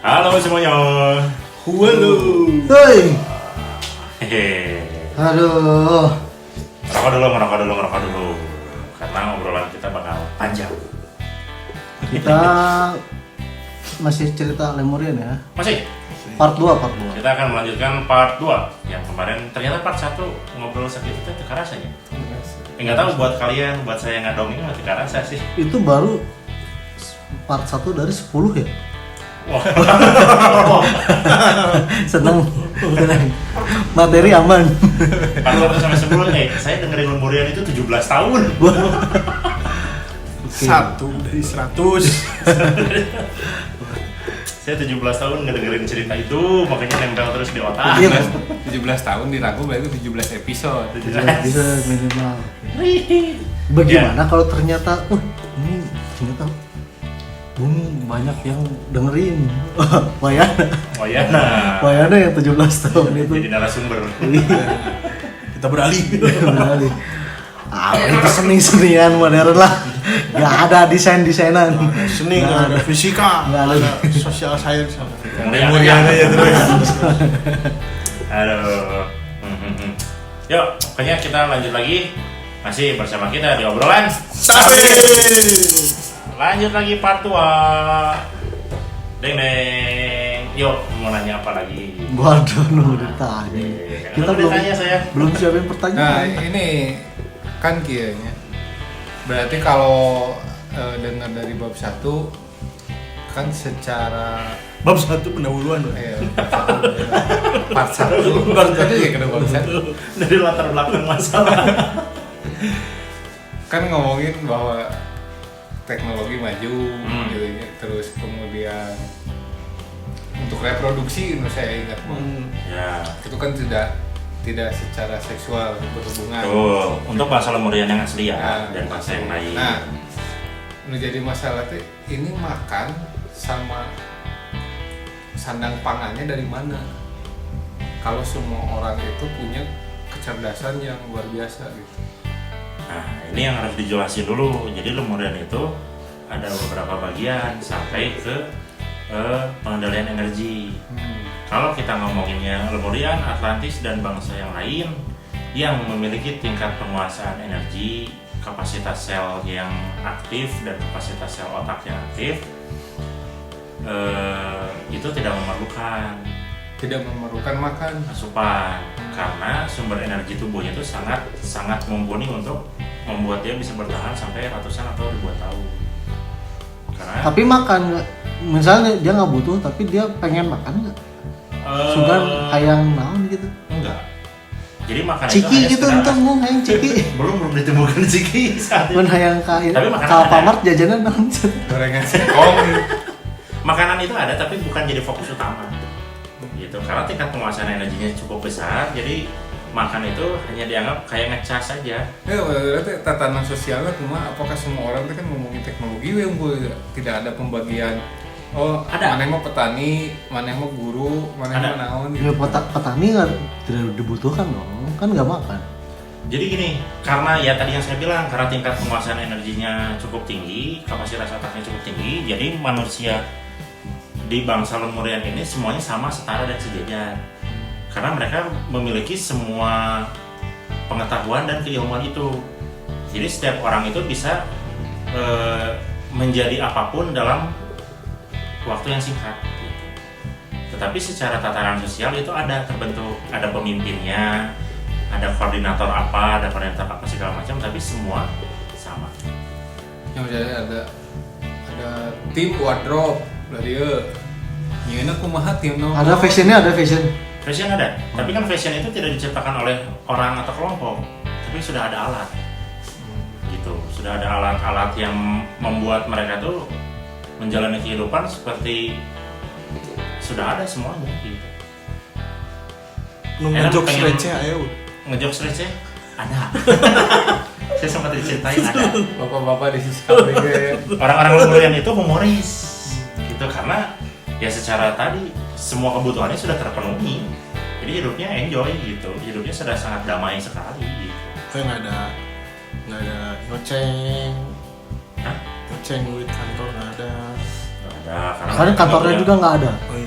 Halo semuanya. Halo. Hei. Hehe. Aduh. Ngerokok dulu. Karena obrolan kita bakal panjang. Kita masih cerita Lemurian ya. Masih. Part 2. Kita akan melanjutkan part 2. Yang kemarin ternyata part 1 ngobrol sakit itu rasanya. Enggak tahu buat kalian, buat saya yang ngadongin masih kerasa sih. Itu baru part 1 dari 10 ya. Wah. Seneng. Materi aman. Part 1 sampai 10 saya dengerin Lemurian itu 17 tahun. Satu dari 100. Saya 17 tahun ngedengerin cerita itu, makanya nempel terus di otak. Iya, 17 tahun dirangkum berarti 17 episode. bisa minimal. Bagaimana kalau ternyata, ini ternyata bumi banyak yang dengerin. Wayana yang 17 tahun itu. Jadi narasumber. Kita beralih. Beralih. Itu seni-senian modern lah. Gak ada desain-desainan. Seni, nggak ada fisika, Nggak ada. nggak ada social science. Lemurian aja terus. Aduh. Yuk, pokoknya kita lanjut lagi. Masih bersama kita di obrolan Sapi. Lanjut lagi part 2. Deng. Yuk, mau nanya apa lagi? Waduh, lu ditanya. Kita Lu ditanya saya. belum siapin Nah, pertanyaan. ini kan kayaknya. Berarti kalau dengar dari bab 1 kan secara Bab 1 pendahuluan. part 1 ya kena bab 1 Dari latar belakang masalah. kan ngomongin bahwa teknologi maju gitu ya. Terus kemudian untuk reproduksi menurut saya ingat Ya. itu kan tidak secara seksual berhubungan. Untuk bahasa Lemurian yang asli ya, Nah, dan bahasa yang lain. Nah, menjadi masalah tuh ini makan sama sandang pangannya dari mana? Kalau semua orang itu punya kecerdasan yang luar biasa gitu. Nah, ini yang harus dijelasin dulu. Jadi Lemurian itu ada beberapa bagian sampai ke pengendalian energi. Kalau kita ngomonginnya Lemurian, Atlantis, dan bangsa yang lain yang memiliki tingkat penguasaan energi, kapasitas sel yang aktif, dan kapasitas sel otak yang aktif, itu tidak memerlukan makan asupan, karena sumber energi tubuhnya itu sangat mumpuni untuk membuat dia bisa bertahan sampai ratusan atau ribuan tahun. Karena Tapi makan nggak? Misalnya dia nggak butuh, tapi dia pengen makan nggak? Sugan hayang naon gitu. Enggak. Jadi makan itu Ciki hanya gitu sekedar- entar mau hayang ciki. belum ditemukan ciki saat Mun ini. hayang ka Tapi makanan ka ada. Alfamart jajanan naon. gorengan singkong. Makanan itu ada tapi bukan jadi fokus utama. Gitu. Karena tingkat penguasaan energinya cukup besar, jadi makan itu hanya dianggap kayak ngecas saja. Ya, berarti tatanan sosialnya cuma apakah semua orang itu kan ngomongin teknologi yang tidak ada pembagian. Oh, Ada. mana yang mau petani, mana yang mau guru, mana yang Ada. mau naon Ya gitu. petani nggak tidak dibutuhkan dong, kan nggak makan. Jadi gini, karena ya tadi yang saya bilang, karena tingkat penguasaan energinya cukup tinggi, kapasitas otaknya cukup tinggi, jadi manusia di bangsa Lemurian ini semuanya sama, setara, dan sejajar. Karena mereka memiliki semua pengetahuan dan keilmuan itu. Jadi setiap orang itu bisa menjadi apapun dalam waktu yang singkat. Gitu. Tetapi secara tataran sosial itu ada terbentuk, ada pemimpinnya, ada koordinator apa, ada koordinator apa segala macam, tapi semua sama. Yang misalnya ada tim wardrobe dari nyeuna kumaha tim no. Ada fashionnya, ada fashion. Fashion ada, tapi kan fashion itu tidak diciptakan oleh orang atau kelompok, tapi sudah ada alat. Gitu, sudah ada alat-alat yang membuat mereka tuh menjalani kehidupan seperti sudah ada semuanya gitu. Ngejok pengen- receh ayo. Ngejokes receh ada. Saya sempat diceritain ada. Bapak-bapak di sisi kafe. Orang-orang Lemurian itu humoris gitu, karena ya secara tadi semua kebutuhannya sudah terpenuhi, jadi hidupnya enjoy gitu, hidupnya sudah sangat damai sekali gitu. Kayak nggak ada nyoceng. Hah? Nyoceng duit kantor nggak ada. Nggak ada, Karena kantornya juga nggak ada. Oh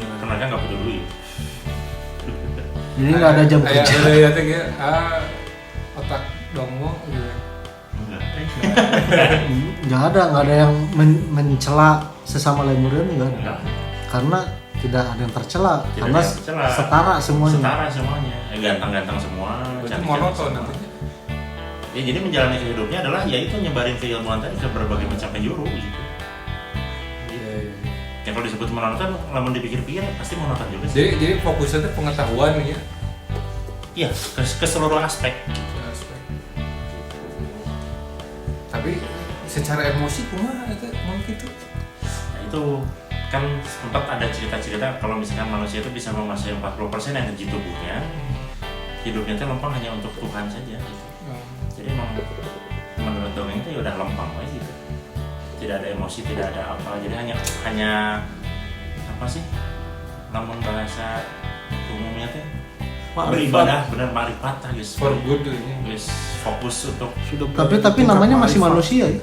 Jadi nggak ada jam kerja. Ada ya teh ya, otak dongo gitu. Nggak ada yang mencela sesama Lemurian, nggak ada. Enggak. Karena tidak ada yang tercela, Tidak karena ada yang tercela. setara semuanya. Setara semuanya. Ganteng-ganteng semua. Berarti cantik-cantik monoton semua. nantinya. Ya jadi menjalani hidupnya adalah yaitu nyebarin keilmuan tadi ke berbagai macam penjuru gitu. Iya. Ya kalau disebut monoton, lamun dipikir-pikir pasti monoton juga sih. Jadi fokusnya tuh pengetahuan nih ya. Iya, ke seluruh aspek. Tapi secara emosi kumaha itu mungkin itu. Nah, itu kan sempat ada cerita-cerita kalau misalkan manusia itu bisa menguasai 40% energi tubuhnya, hidupnya itu lempeng hanya untuk Tuhan saja gitu. Jadi emang menurut dongeng itu ya udah lempeng aja gitu. Tidak ada emosi, tidak ada apa. Jadi hanya apa sih? Namun bahasa umumnya teh beribadah, benar marifat guys. For good ini. Guys, fokus untuk Sudah Tapi namanya masih manusia ya.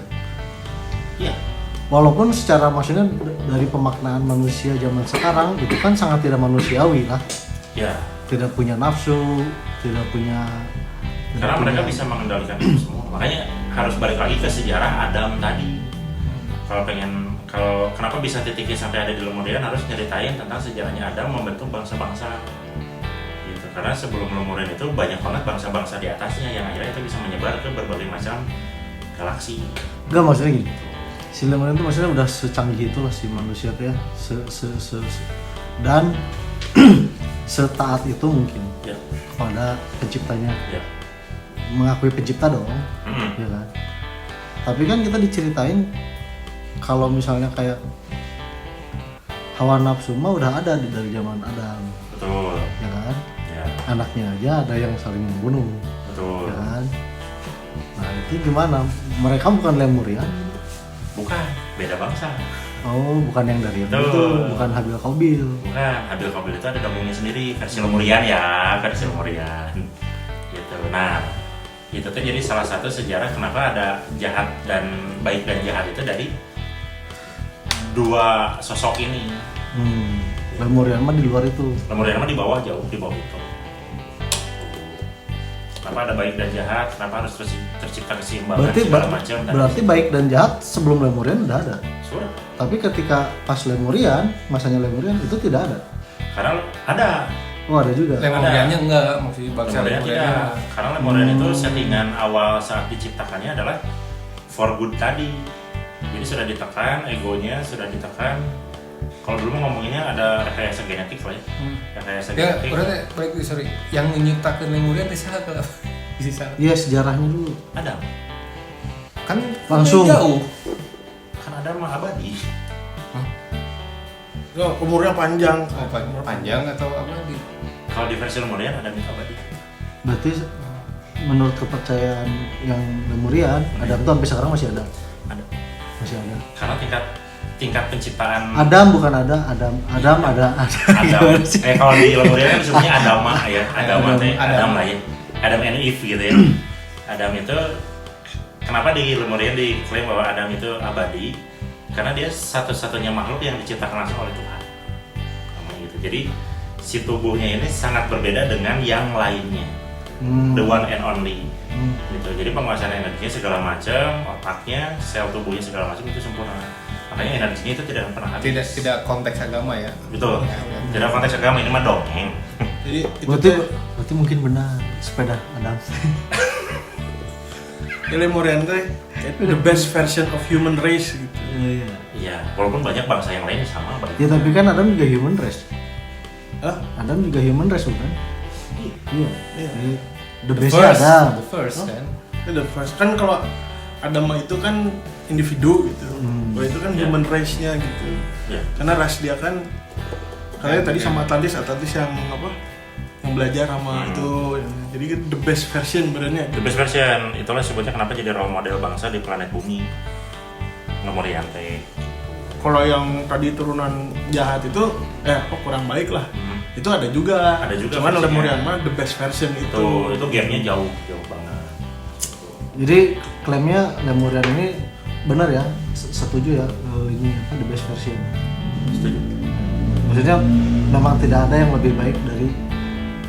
iya. Walaupun secara maksudnya dari pemaknaan manusia zaman sekarang itu kan sangat tidak manusiawi lah. Ya, Tidak punya nafsu, tidak punya. karena mereka bisa mengendalikan itu semua. Makanya harus balik lagi ke sejarah Adam tadi. Kalau kenapa bisa titiknya sampai ada di Lemurian, harus nyeritain tentang sejarahnya Adam membentuk bangsa-bangsa. Gitu. Karena sebelum Lemurian itu banyak banget bangsa-bangsa di atasnya yang akhirnya itu bisa menyebar ke berbagai macam galaksi. Enggak, maksudnya gini. Si Lemurian itu maksudnya udah secanggih itu lah si manusia tuh ya. Dan setaat itu mungkin Ya. kepada penciptanya. Ya. Mengakui pencipta dong, ya kan. Tapi kan kita diceritain kalau misalnya kayak hawa nafsu mah udah ada dari zaman Adam, Betul. ya kan. Ya, Anaknya aja ada yang saling membunuh, betul. ya kan. Nah itu gimana? Mereka bukan Lemurian. Bukan, beda bangsa. Oh, bukan yang dari itu, Betul. bukan Habil Qabil. Bukan, Habil Qabil itu ada dongengnya sendiri, versi Lemurian ya, versi Lemurian. Gitu. Nah, itu tuh jadi salah satu sejarah kenapa ada jahat dan baik dan jahat itu dari dua sosok ini. Lemurian mah di luar itu. Lemurian mah di bawah, jauh di bawah itu. Kenapa ada baik dan jahat? Kenapa harus tercipta keseimbangan segala macam? Berarti baik dan jahat sebelum Lemurian udah ada. Sudah. Tapi ketika pas Lemurian, masanya Lemurian itu tidak ada. Karena ada. Oh, ada juga. Lemuriannya enggak, maksudnya bangsa Lemurian tidak. Karena Lemurian itu settingan awal saat diciptakannya adalah for good tadi. Jadi sudah ditekan, egonya sudah ditekan. Kalau dulu ngomonginnya ada rekayasa genetik lah ya. Rekayasa Ya, genetik. berarti sorry, yang menyiptakan Lemurian itu siapa kalau bisa? Iya, sejarahnya dulu. Adam. Kan Langsung. jauh. Kan Adam mah abadi. umurnya panjang. Oh, panjang atau apa di? Kalau di versi Lemurian Adam itu abadi. Berarti menurut kepercayaan yang Lemurian, Adam tuh sampai sekarang masih ada. Ada. Masih ada. Karena tingkat penciptaan Adam bukan ada, Adam ada. Adam. Kalau di Lemurian kan disebutnya Adama ya. Adama teh Adam. Adam lah ya. Adam and Eve gitu ya. Adam itu kenapa di Lemurian diklaim bahwa Adam itu abadi? Karena dia satu-satunya makhluk yang diciptakan langsung oleh Tuhan. Namanya gitu. Jadi si tubuhnya ini sangat berbeda dengan yang lainnya. The one and only. Gitu. Jadi penguasaan energinya segala macam, otaknya, sel tubuhnya segala macam itu sempurna. Makanya energinya itu tidak pernah habis. Tidak konteks agama ya. Betul. Tidak konteks agama, ini mah dongeng. Jadi itu Berarti mungkin benar sepeda Adam. Lemurian teh the best version of human race gitu. Iya. Iya, walaupun banyak bangsa yang lainnya sama baik. Ya tapi kan Adam juga human race. Hah? Adam juga human race bukan? Iya. Iya. Jadi, the best-nya Adam. The first kan. Itu the first. Kan kalau Adam itu kan individu gitu. Kalau itu kan Ya. human race-nya gitu. Ya. Karena ras dia kan kayak tadi sama Atlantis yang apa? Yang belajar sama itu. Jadi kan the best version benernya. The best version, itulah sebutnya kenapa jadi role model bangsa di planet bumi. Lemurian teh. Kalau yang tadi turunan jahat itu kurang baik lah. Itu ada juga. Ada juga Cuman versinya. Lemurian mah the best version itu. Itu gapnya jauh banget. Jadi klaimnya Lemurian ini benar ya, setuju ya, ini apa the best version. Setuju. Maksudnya memang tidak ada yang lebih baik dari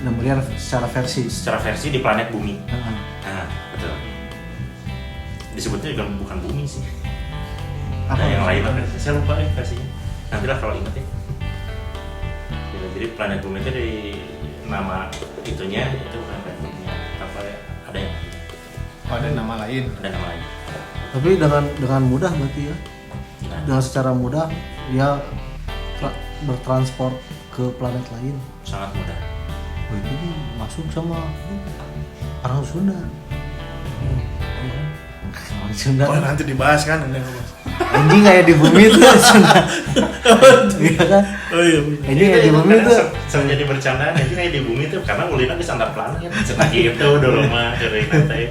Lemurian secara versi. secara versi di planet bumi. Heeh. Nah, betul. Disebutnya juga bukan bumi sih. Apa? Ada yang lain lah versinya. Saya lupa versinya. Nantilah kalau ingat ya. Ya, jadi planet bumi itu di nama itunya itu bukan planet bumi. Apa ya? Ada yang lain. Oh, ada nama lain. Ada nama lain. Tapi dengan mudah berarti ya. Nah, Dengan secara mudah dia bertransport ke planet lain. sangat mudah. Berarti ini masuk sama orang Sunda. Orang Sunda. Oh nanti dibahas kan ini apa? Anjing kayak di bumi tuh Sunda. Iya kan? Oh iya benar. Anjing kayak di bumi tuh. Sama jadi bercandaan nanti kayak di bumi tuh karena ulina bisa antar planet. Cenah gitu dulu mah dari nanti.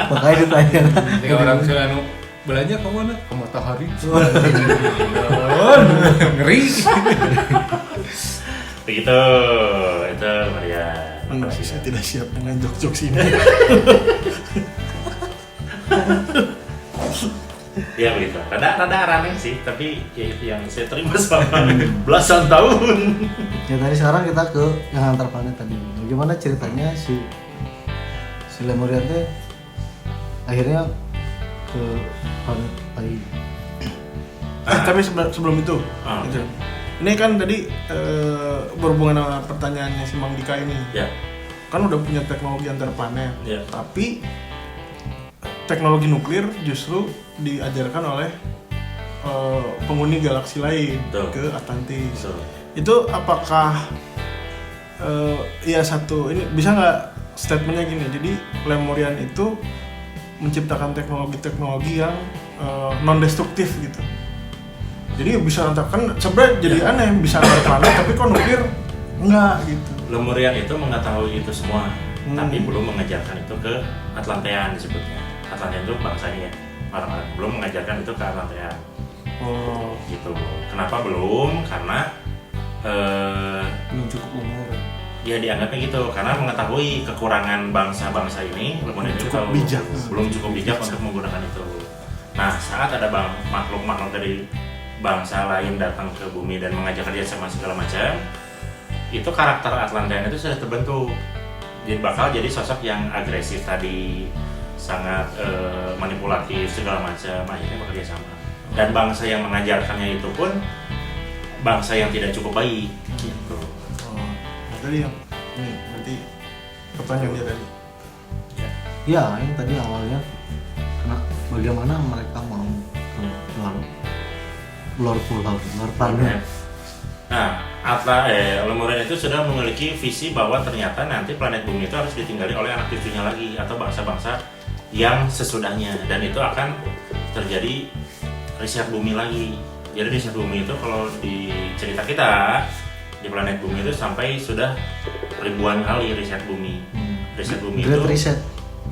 Makanya ditanya. Ketika orang Sunda nu belanja ke mana? Ke matahari. Ngeri. Begitu itu Maria. Enggak sih, saya tidak siap dengan jok-jok sini. Ya begitu. Rada aneh sih, tapi ya itu yang saya terima selama belasan tahun. Ya tadi sekarang kita ke yang antar planet tadi. Bagaimana ceritanya si Lemurian teh akhirnya ke planet lain. Tapi sebelum itu, Ah. gitu. Ini kan tadi berhubungan sama pertanyaannya si Mang Dika ini. Ya, Kan udah punya teknologi antar planet, ya. tapi teknologi nuklir justru diajarkan oleh penghuni galaksi lain Betul. ke Atlantis. So, Itu apakah ya satu ini bisa nggak statementnya gini? Jadi Lemurian itu menciptakan teknologi yang non destruktif gitu. Jadi bisa antar kan sebenarnya jadi aneh bisa antar planet tapi kok nuklir enggak gitu. Lemurian itu mengetahui itu semua, tapi Hmm. belum mengajarkan itu ke Atlantean disebutnya. Atlantean itu bangsanya ya, orang-orang belum mengajarkan itu ke Atlantean. Oh, Gitu. Kenapa belum? Karena Belum cukup umur. ya dianggapnya gitu, karena mengetahui kekurangan bangsa-bangsa ini, Lemurian itu Cukup tahu bijak. belum cukup bijak untuk menggunakan itu. Nah, saat ada makhluk-makhluk dari bangsa lain datang ke bumi dan mengajak dia sama segala macam, itu karakter Atlantean itu sudah terbentuk. Jadi bakal jadi sosok yang agresif tadi, sangat manipulatif segala macam, akhirnya bekerja sama. Dan bangsa yang mengajarkannya itu pun bangsa yang tidak cukup baik gitu. oh. Nah, tadi yang ini berarti pertanyaan dia tadi. Ya, yang tadi awalnya bagaimana mereka mau ke luar pulau, luar planet. Nah, Lemurian itu sudah memiliki visi bahwa ternyata nanti planet bumi itu harus ditinggali oleh anak cucunya lagi atau bangsa-bangsa yang sesudahnya, dan itu akan terjadi riset bumi lagi. Jadi riset bumi itu kalau di cerita kita di planet bumi itu sampai sudah ribuan kali riset bumi. Riset bumi Great itu reset.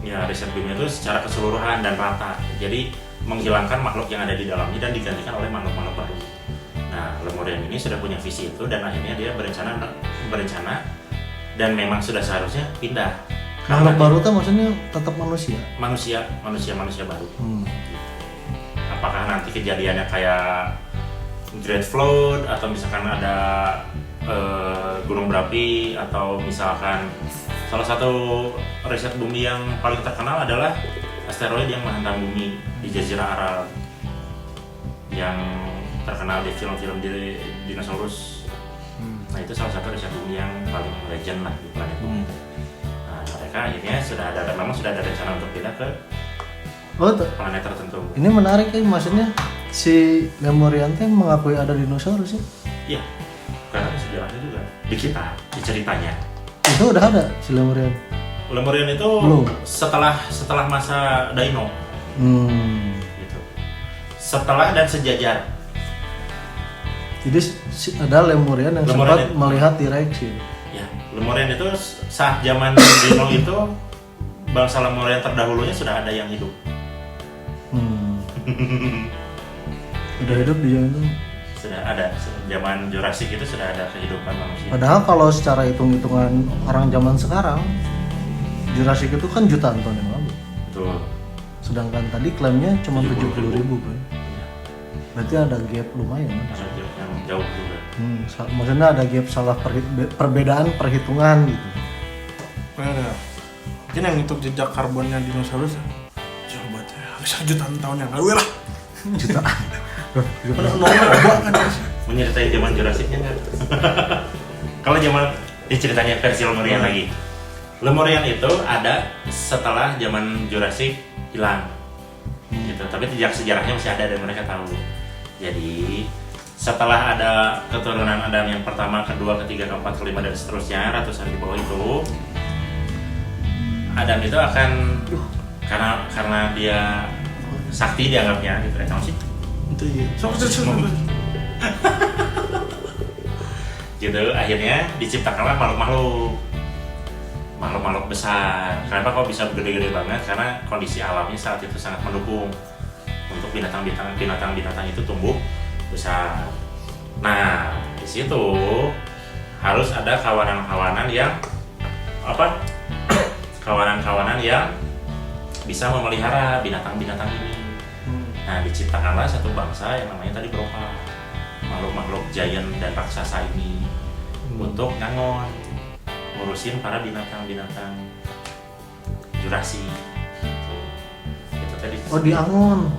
ya riset bumi itu secara keseluruhan dan rata. Jadi menghilangkan makhluk yang ada di dalamnya dan digantikan oleh makhluk-makhluk baru. Nah, Lemurian ini sudah punya visi itu dan akhirnya dia berencana dan memang sudah seharusnya pindah. Makhluk baru tuh maksudnya tetap manusia. Manusia baru. Apakah nanti kejadiannya kayak Great Flood atau misalkan ada gunung berapi atau misalkan salah satu riset bumi yang paling terkenal adalah asteroid yang menghantam bumi di Jazirah Arab yang terkenal di film-film di dinosaurus. Nah, itu salah satu riset bumi yang paling legend lah di planet bumi. Nah, mereka akhirnya memang sudah ada rencana untuk pindah ke planet tertentu. Ini menarik ya, maksudnya si Lemurian teh mengakui ada dinosaurus ya? Iya, karena sejarahnya juga di kita, di ceritanya. Itu udah ada si Lemurian. Lemurian itu Belum. setelah masa Dino, gitu. Setelah dan sejajar. Jadi ada Lemurian yang Lemurian sempat itu- melihat T-Rex gitu. Ya, Lemurian itu saat zaman Dino itu bangsa Lemurian terdahulunya sudah ada yang hidup. Udah hidup di zaman itu. Sudah ada zaman Jurassic itu sudah ada kehidupan manusia. Padahal kalau secara hitung-hitungan orang zaman sekarang, Jurassic itu kan jutaan tahun yang lalu. Betul. Sedangkan tadi klaimnya cuma 70.000. 70.000 kan. Iya, Berarti ada gap lumayan kan? ada yang jauh juga. Maksudnya ada gap salah perbedaan perhitungan gitu. Ada. Mungkin yang hitung jejak karbonnya dinosaurus jauh banget ya, bisa jutaan tahun yang lalu lah. Jutaan. Menyeritain zaman Jurasiknya nggak? Kalau zaman diceritanya versi Lemurian lagi. Lemurian itu ada setelah zaman Jurassic hilang, gitu. Tapi jejak sejarahnya masih ada dan mereka tahu. Jadi setelah ada keturunan Adam yang pertama, kedua, ketiga, keempat, kelima dan seterusnya ratusan di bawah itu, Adam itu akan karena dia sakti dianggapnya gitu ya, tahu sih? Itu iya. Gitu akhirnya diciptakanlah makhluk besar. Kenapa kok bisa gede-gede banget? Karena kondisi alamnya saat itu sangat mendukung untuk binatang itu tumbuh besar. Nah, di situ harus ada kawanan-kawanan yang kawanan-kawanan yang bisa memelihara binatang-binatang ini. Nah, diciptakanlah satu bangsa yang namanya tadi Broca, makhluk-makhluk giant dan raksasa ini untuk ngangon ngurusin para binatang-binatang Jurassic. Itu tadi. Oh, di Angon.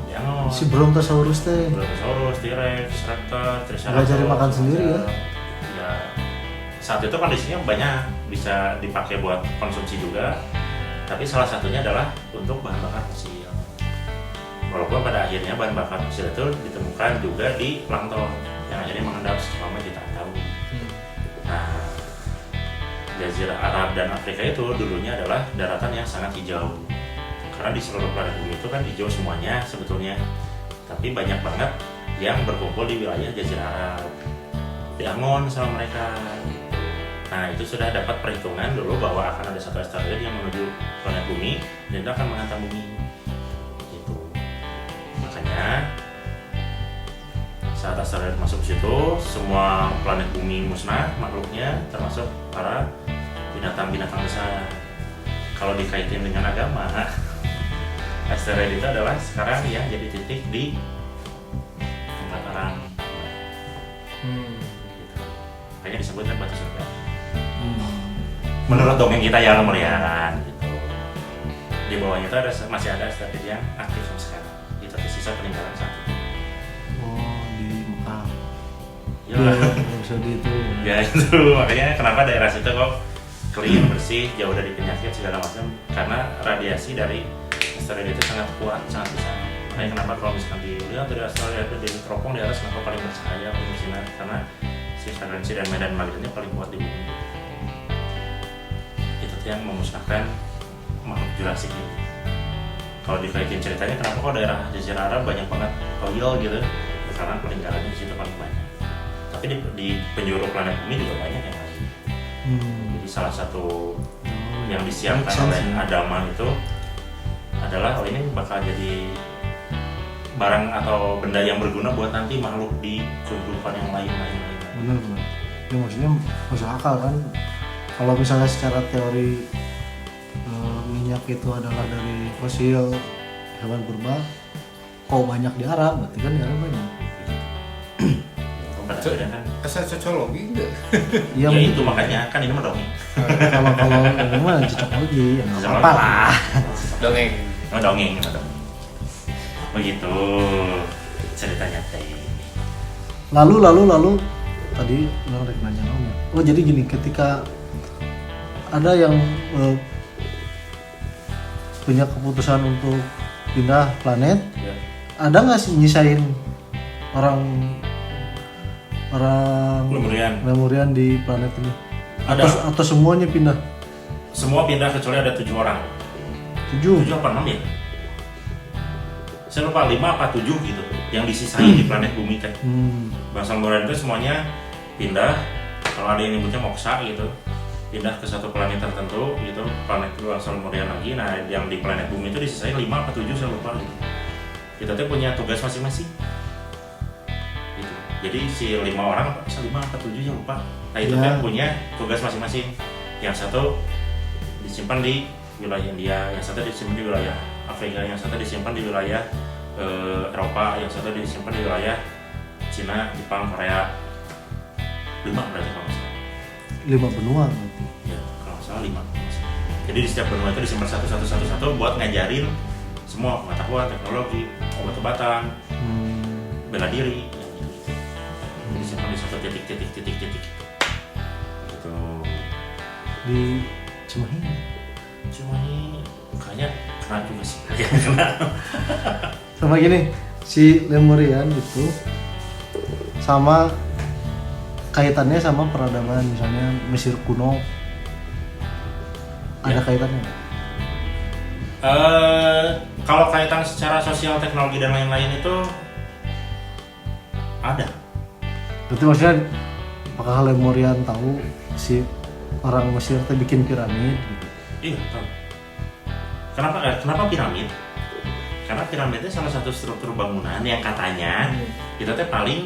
Si Brontosaurus teh. Brontosaurus, T-Rex, Raptor, Triceratops. Nggak cari makan sendiri ya? Ya. Saat itu kondisinya banyak, bisa dipakai buat konsumsi juga. Tapi salah satunya adalah untuk bahan bakar fosil. Walaupun pada akhirnya bahan bakar fosil itu ditemukan juga di plankton yang akhirnya mengendap selama jutaan tahun. Nah, Jazirah Arab dan Afrika itu dulunya adalah daratan yang sangat hijau. Karena di seluruh planet bumi itu kan hijau semuanya sebetulnya. Tapi banyak banget yang berkumpul di wilayah Jazirah Arab. Diangon sama mereka. Nah, itu sudah dapat perhitungan dulu bahwa akan ada satu asteroid yang menuju planet bumi dan itu akan menghantam bumi. Gitu. Makanya saat asteroid masuk ke situ, semua planet bumi musnah makhluknya, termasuk para binatang-binatang besar. Kalau dikaitin dengan agama, asteroid itu adalah sekarang yang jadi titik di tempat orang. Gitu. Makanya disebutnya batu surga. Menurut dongeng kita ya Lemurian gitu. Di bawahnya itu masih ada asteroid yang aktif sampai sekarang. Itu tersisa peninggalan satu. Oh, di Mekah. Ya, bisa di itu. ya itu makanya kenapa daerah situ kok clean, bersih, jauh dari penyakit segala macam, karena radiasi dari asteroid itu sangat kuat, sangat besar. Makanya kenapa kalau misalkan dilihat dari asteroid itu di teropong di atas kenapa paling bersahaya, paling bersinar, karena si frekuensi dan medan magnetnya paling kuat di bumi. Itu yang memusnahkan makhluk Jurassic ini. Kalau dikaitin ceritanya kenapa kok daerah Jazirah Arab banyak banget oil gitu, ya karena peninggalannya di situ paling banyak. Tapi di penjuru planet bumi juga banyak yang lain. Jadi salah satu yang disiapkan oleh Adama itu adalah ini bakal jadi barang atau benda yang berguna buat nanti makhluk di kehidupan yang lain. Benar. Ya maksudnya masuk akal kan. Kalau misalnya secara teori minyak itu adalah dari fosil hewan purba, kok banyak di Arab, berarti kan di Arab banyak. Pada akhirnya kan Asal cocologi enggak? ya itu makanya kan ini mah dongeng. Kalau ini mah cocok lagi, ya nggak apa-apa lah. Dongeng. Dongeng. Begitu ceritanya teh. Lalu tadi rek nanya Om. Oh jadi gini, ketika ada yang punya keputusan untuk pindah planet, Ya. ada nggak sih nyisain orang Lemurian di planet ini? Ada. Atau semuanya pindah? Semua pindah kecuali ada 7 orang. 7 apa 6 ya? Saya lupa 5 apa 7 gitu yang disisain di planet bumi kan. Bangsa Lemurian itu semuanya pindah. Kalau ada yang nyebutnya moksa gitu, pindah ke satu planet tertentu gitu, planet bangsa Lemurian lagi. Nah, yang di planet bumi itu disisain 5 apa 7 saya lupa gitu. Kita tuh punya tugas masing-masing. Gitu. Jadi si 5 orang, 5 apa 7 ya lupa. Nah, itu kan punya tugas masing-masing. Yang satu disimpan di wilayah India, yang satu disimpan di wilayah Afrika, yang satu disimpan di wilayah Eropa, yang satu disimpan di wilayah Cina, Jepang, Korea. 5 benua berarti. Ya, kalau nggak salah 5. Jadi di setiap benua itu disimpan satu buat ngajarin semua pengetahuan, teknologi, obat-obatan, bela diri, yang gitu. Disimpan di satu titik. Gitu. Di Cimahi. Cuma ini kayaknya kena juga sih. Kena. Sama gini, si Lemurian itu sama kaitannya sama peradaban misalnya Mesir kuno. Ada kaitannya nggak? Kalau kaitan secara sosial, teknologi dan lain-lain itu ada. Berarti maksudnya apakah Lemurian tahu si orang Mesir teh bikin piramid gitu? Iya, tahu. Kenapa piramid? Karena piramid itu salah satu struktur bangunan yang katanya itu teh paling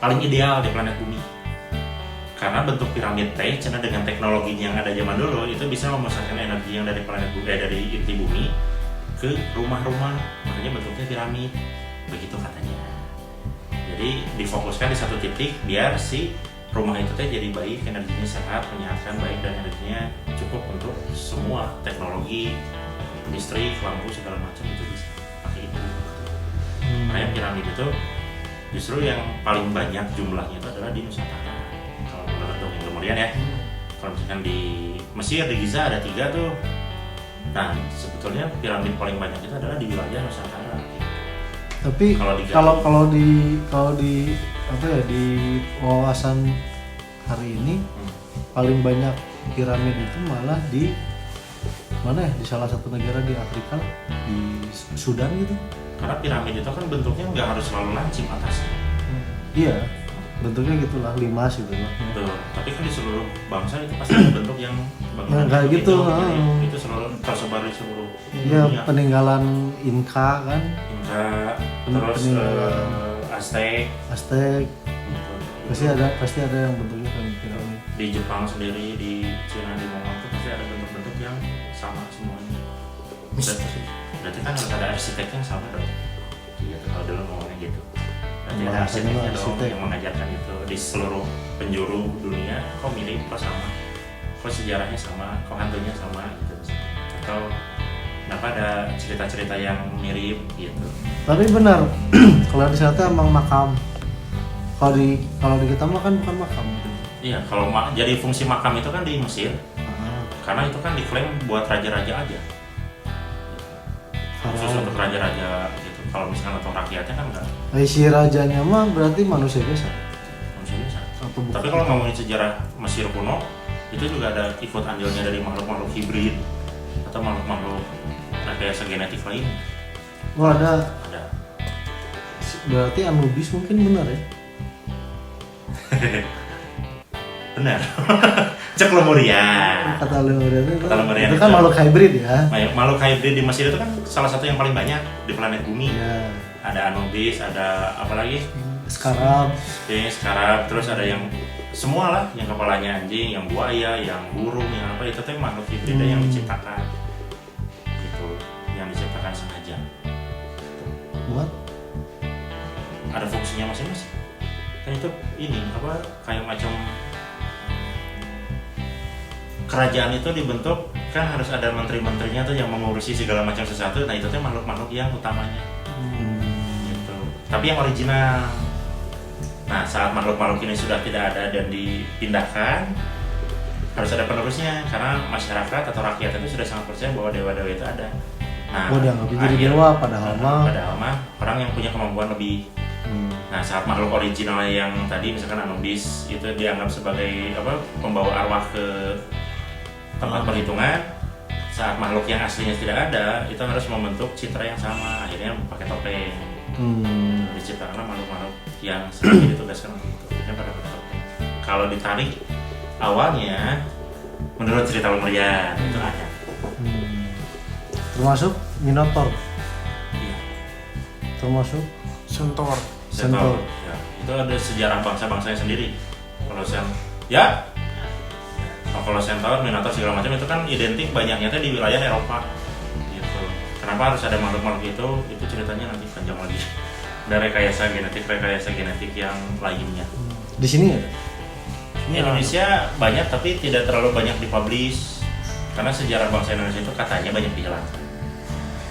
paling ideal di planet bumi. Karena bentuk piramid teh karena dengan teknologi yang ada zaman dulu itu bisa memasukkan energi yang dari planet bumi dari inti bumi ke rumah-rumah, makanya bentuknya piramid. Begitu katanya. Jadi difokuskan di satu titik biar si rumah itu teh jadi baik, energinya sehat, menyehatkan baik dan energinya cukup untuk semua teknologi, listrik, lampu segala macam itu bisa pakai itu. Makanya piramid itu justru yang paling banyak jumlahnya itu adalah di Nusantara. Kalau menurut dongeng Lemurian ya. Kalau misalkan di Mesir, di Giza ada 3 tuh. Nah sebetulnya piramid paling banyak itu adalah di wilayah Nusantara. Tapi kalau di apa ya, di wawasan hari ini paling banyak piramid itu malah di mana ya, di salah satu negara di Afrika, di Sudan gitu. Karena piramid itu kan bentuknya nggak harus selalu lancip atasnya. Iya, bentuknya gitulah, limas gitu lah. Tuh, tapi kan di seluruh bangsa itu pasti ada bentuk yang bangunan kayak gitu, itu selalu tersebar di seluruh Iya, dunia. peninggalan Inka kan, Inka, terus Aztec, gitu. pasti ada yang bentuknya kan piramid. Di Jepang sendiri, di Cina, di Mongol itu pasti ada bentuk-bentuk yang sama semuanya. Berarti kan harus ada arsitek yang sama dong. Gitu, kalau dulu ngomongnya gitu. Berarti ada arsiteknya dong arsitek yang mengajarkan itu di seluruh penjuru dunia. Kok mirip, kok sama, kok sejarahnya sama, kok hantunya sama gitu. Atau kenapa ada cerita-cerita yang mirip gitu. Tapi benar, kalau di sana tuh emang makam. Kalau di kita mah kan bukan makam gitu. Iya, kalau jadi fungsi makam itu kan di Mesir. Karena itu kan diklaim buat raja-raja aja. Khusus untuk raja-raja gitu. Kalau misalkan untuk rakyatnya kan enggak. Si rajanya mah berarti manusia biasa. Manusia biasa. Atau bukan? Tapi kalau ngomongin sejarah Mesir kuno, itu juga ada ikut andilnya dari makhluk-makhluk hibrid atau makhluk-makhluk rekayasa genetik lain. Oh ada. Ada. Berarti Anubis mungkin benar ya? Benar. Cek Lemurian. Kata Lemurian Lemurian itu kan itu. makhluk hybrid ya? Makhluk hybrid di Mesir itu kan salah satu yang paling banyak di planet bumi. Iya. Ada Anubis, ada apa lagi? Skarab. Skarab, terus ada yang semua lah, yang kepalanya anjing, yang buaya, yang burung, yang apa itu tuh makhluk hibrid yang diciptakan. Gitu, yang diciptakan sengaja. Buat? Ada fungsinya masing-masing. Kan itu ini apa kayak macam kerajaan itu dibentuk kan harus ada menteri-menterinya tuh yang mengurusi segala macam sesuatu. Nah itu tuh makhluk-makhluk yang utamanya. Gitu. Tapi yang original. Nah saat makhluk-makhluk ini sudah tidak ada dan dipindahkan, harus ada penerusnya karena masyarakat atau rakyat itu sudah sangat percaya bahwa dewa-dewa itu ada. Nah, dianggap jadi dewa padahal mah orang yang punya kemampuan lebih. Nah saat makhluk original yang tadi misalkan Anubis itu dianggap sebagai pembawa arwah ke tempat perhitungan, saat makhluk yang aslinya tidak ada itu harus membentuk citra yang sama, akhirnya pakai topeng. Diciptakanlah makhluk-makhluk yang sedang ditugaskan untuk itu, akhirnya pada pakai topeng. Kalau ditarik awalnya menurut cerita Lemurian itu ada. Termasuk Minotaur. Iya. Termasuk Centaur. Centaur. Ya, itu ada sejarah bangsa-bangsanya sendiri. Kalau Centaur, Minotaur segala macam itu kan identik banyaknya di wilayah Eropa. Gitu. Kenapa harus ada makhluk-makhluk itu ceritanya nanti panjang lagi. Ada rekayasa genetik yang lainnya. Di sini ya? Indonesia banyak tapi tidak terlalu banyak dipublish karena sejarah bangsa Indonesia itu katanya banyak dihilangkan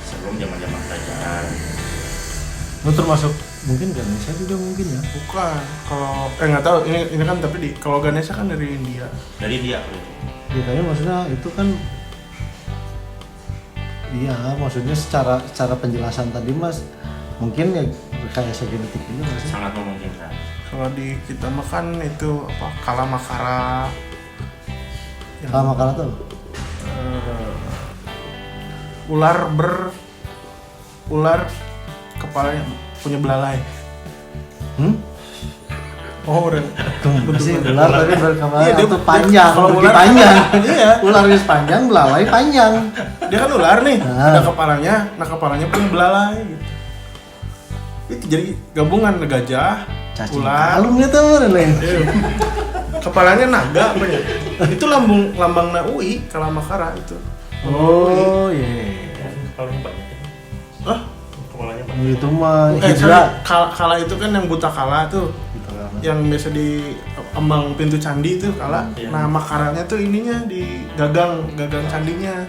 sebelum zaman-zaman kerajaan. Lu termasuk mungkin Ganesha juga mungkin ya. Bukan. Kalau nggak tahu ini kan tapi kalau Ganesha kan dari India. Dari India kalau itu. Ya kayaknya maksudnya itu kan iya, maksudnya secara penjelasan tadi Mas mungkin ya rekayasa genetik juga nggak sih? Sangat memungkinkan. Kalau di kita makan itu apa Kalamakara. Kalau makanan tuh ular kepalanya punya belalai. Oh, udah. Masih ular tapi berkepala Iya, dia itu panjang, kalau lebih ular- panjang. Iya. Ularnya panjang, belalai panjang. Dia kan ular nih, Nah. ada kepalanya, kepalanya punya belalai gitu. Itu jadi gabungan gajah, Cacing ular, kalungnya tuh lain. iya. Kepalanya naga apa ya? Itu lambang Naui, Kalamakara itu. Oh iya. Kepalanya banyak. Hah? Kepalanya banyak. Itu mah Sorry, hidra. kala itu kan yang buta kala tuh. Gitu kan. Yang biasa di ambang pintu candi itu kala. Iya. Nah, makaranya tuh ininya di gagang candinya.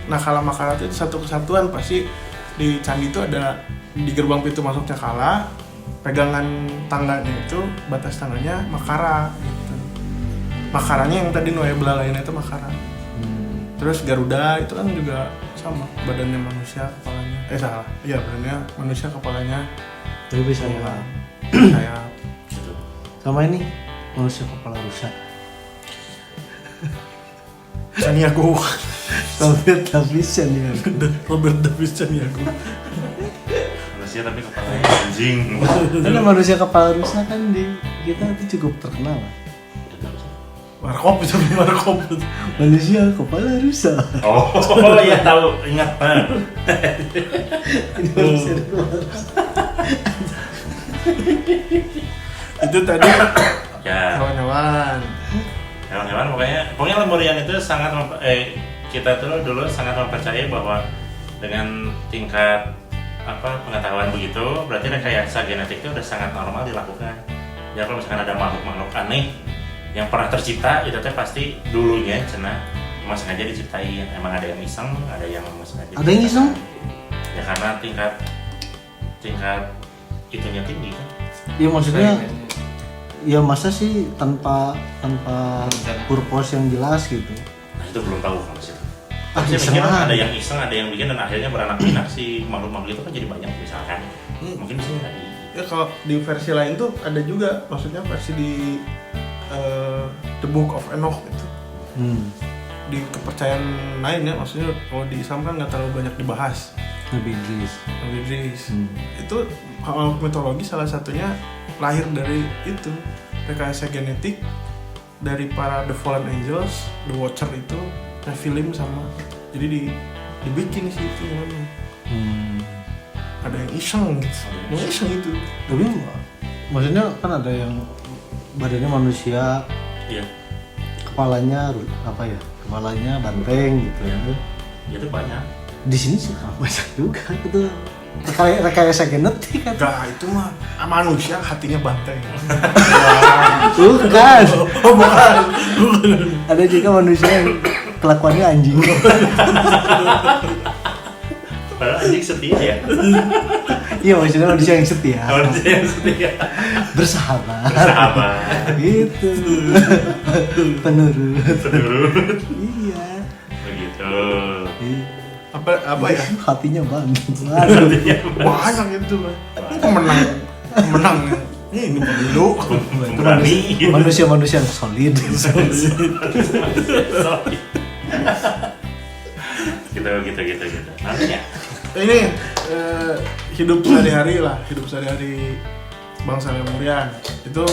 Nah, kala makara itu satu kesatuan pasti di candi itu ada di gerbang pintu masuknya kala, pegangan tangganya itu batas tangannya makara gitu. Makaranya yang tadi Noe belalainya itu makara. Terus Garuda itu kan juga sama, badannya manusia kepalanya. Salah. Iya, badannya manusia kepalanya Tapi bisa ya. ular. Sayap. Gitu. Sama ini manusia kepala rusa. Sanyago. Robert Davis ya. Robert Davis Sanyago. Manusia tapi kepalanya anjing. Karena manusia kepala rusa kan di kita itu cukup terkenal lah. Markop itu Markop. Manusia kepala rusa. Oh iya tahu, ingat Pak. Ini manusia kepala rusa. Itu tadi Ya, hewan-hewan. hewan-hewan pokoknya lemurian itu sangat kita tuh dulu sangat mempercayai bahwa dengan tingkat pengetahuan begitu berarti rekayasa genetik itu udah sangat normal dilakukan. Ya kalau misalkan ada makhluk-makhluk aneh yang pernah tercipta itu teh pasti dulunya cenah emang sengaja diciptain, emang ada yang iseng, ada yang sengaja. Ada yang iseng? Ya karena tingkat itunya tinggi kan. Iya maksudnya ya masa sih tanpa purpose yang jelas gitu. Nah itu belum tahu kalau situ. Ah, Saya iseng mikir lah. ada yang iseng, ada yang bikin dan akhirnya beranak pinak si makhluk-makhluk itu kan jadi banyak misalkan. Mungkin di sini lagi. Ya kalau di versi lain tuh ada juga, maksudnya versi di The Book of Enoch itu. Di kepercayaan lain ya, maksudnya kalau di Islam kan nggak terlalu banyak dibahas. Nabi Idris. Nabi Idris. Itu hal mitologi salah satunya lahir dari itu, rekayasa genetik dari para The Fallen Angels, The Watcher itu, Nephilim sama. Jadi dibikin sih itu namanya. Ada yang iseng gitu. Yang iseng itu. Tapi maksudnya kan ada yang badannya manusia, Iya. kepalanya apa ya? Kepalanya banteng gitu ya. Ya itu banyak. Di sini sih banyak juga itu rekayasa genetik kan. Enggak, itu mah manusia hatinya banteng. Bukan. Oh, bukan. Ada juga manusia yang kelakuannya anjing. Padahal anjing setia ya. Iya maksudnya manusia yang setia. Manusia yang setia. Bersahabat. Bersahabat. Gitu. Penurut. Penurut. Iya. Begitu. Apa ya? Hatinya banteng. Banyak itu kan. Menang. Ini pemilu. Berani. Manusia-manusia yang solid. Gitu. Namanya Ini hidup sehari-hari bangsa Lemurian itu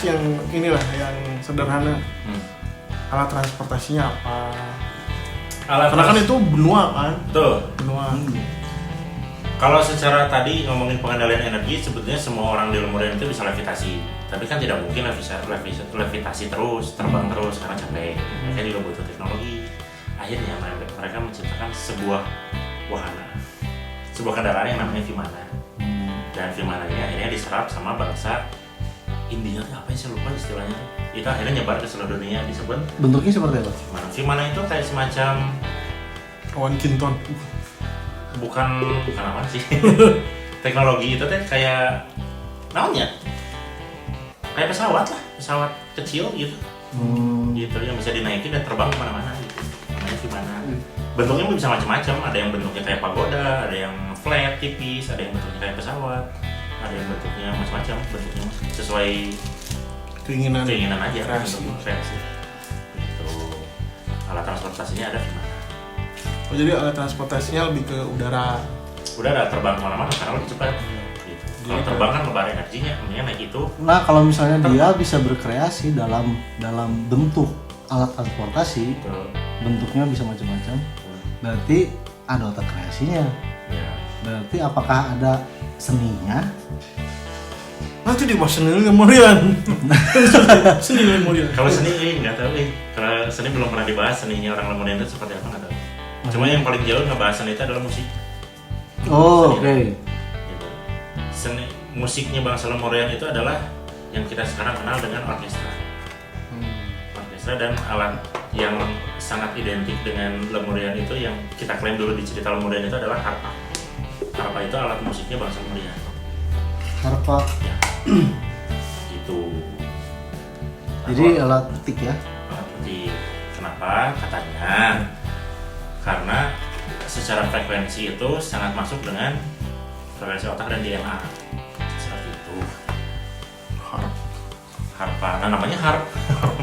yang inilah yang sederhana. Alat transportasinya apa? Karena kan itu benua kan, Tuh. benua. Kalau secara tadi ngomongin pengendalian energi, sebetulnya semua orang di Lemurian itu bisa levitasi. Tapi kan tidak mungkin levitasi terus, terbang terus karena capek. Mereka juga butuh teknologi. Akhirnya mereka menciptakan sebuah wahana, sebuah kendaraan yang namanya Vimana. Dan Vimananya akhirnya diserap sama bangsa India tuh apa sih, lupa istilahnya tuh. Itu akhirnya nyebar ke seluruh dunia, disebut Bentuknya seperti apa? Vimana itu kayak semacam One Kinton. bukan apa sih teknologi itu teh kayak namanya kayak pesawat kecil gitu gitu yang bisa dinaikin dan terbang kemana-mana gitu, namanya Vimana. Bentuknya bisa macam-macam, ada yang bentuknya kayak pagoda, ada yang flat tipis, ada yang bentuknya kayak pesawat, ada yang bentuknya macam-macam, bentuknya sesuai Keinginan aja, kreasi. bentuk kreasi gitu. Alat transportasinya ada Vimana. Oh, jadi alat transportasinya lebih ke udara. Udah ada terbang kemana-mana karena lebih cepat gitu. Kalau terbang kan lebar energinya, mendingan naik itu. Nah, kalau misalnya dia bisa berkreasi dalam bentuk alat transportasi, Ke bentuknya bisa macam-macam, berarti ada otak kreasinya. ya Berarti apakah ada seninya? Nanti dibahas seni Lemurian. Seni Lemurian. kalau seni nggak tahu kalau seni belum pernah dibahas, seninya orang Lemurian itu seperti apa nggak tahu. Cuma yang paling jauh ngebahas seni itu adalah musik. Oh, oke. Gitu. Seni musiknya bangsa Lemurian itu adalah yang kita sekarang kenal dengan orkestra. Orkestra dan alat yang sangat identik dengan Lemurian itu yang kita klaim dulu di cerita Lemurian itu adalah harpa. Harpa itu alat musiknya bangsa Lemurian. Harpa. Ya. Gitu. Jadi alat petik ya. Alat petik. Kenapa? Katanya karena secara frekuensi itu sangat masuk dengan frekuensi otak dan DNA. Seperti itu. Harpa. Nah, namanya harp.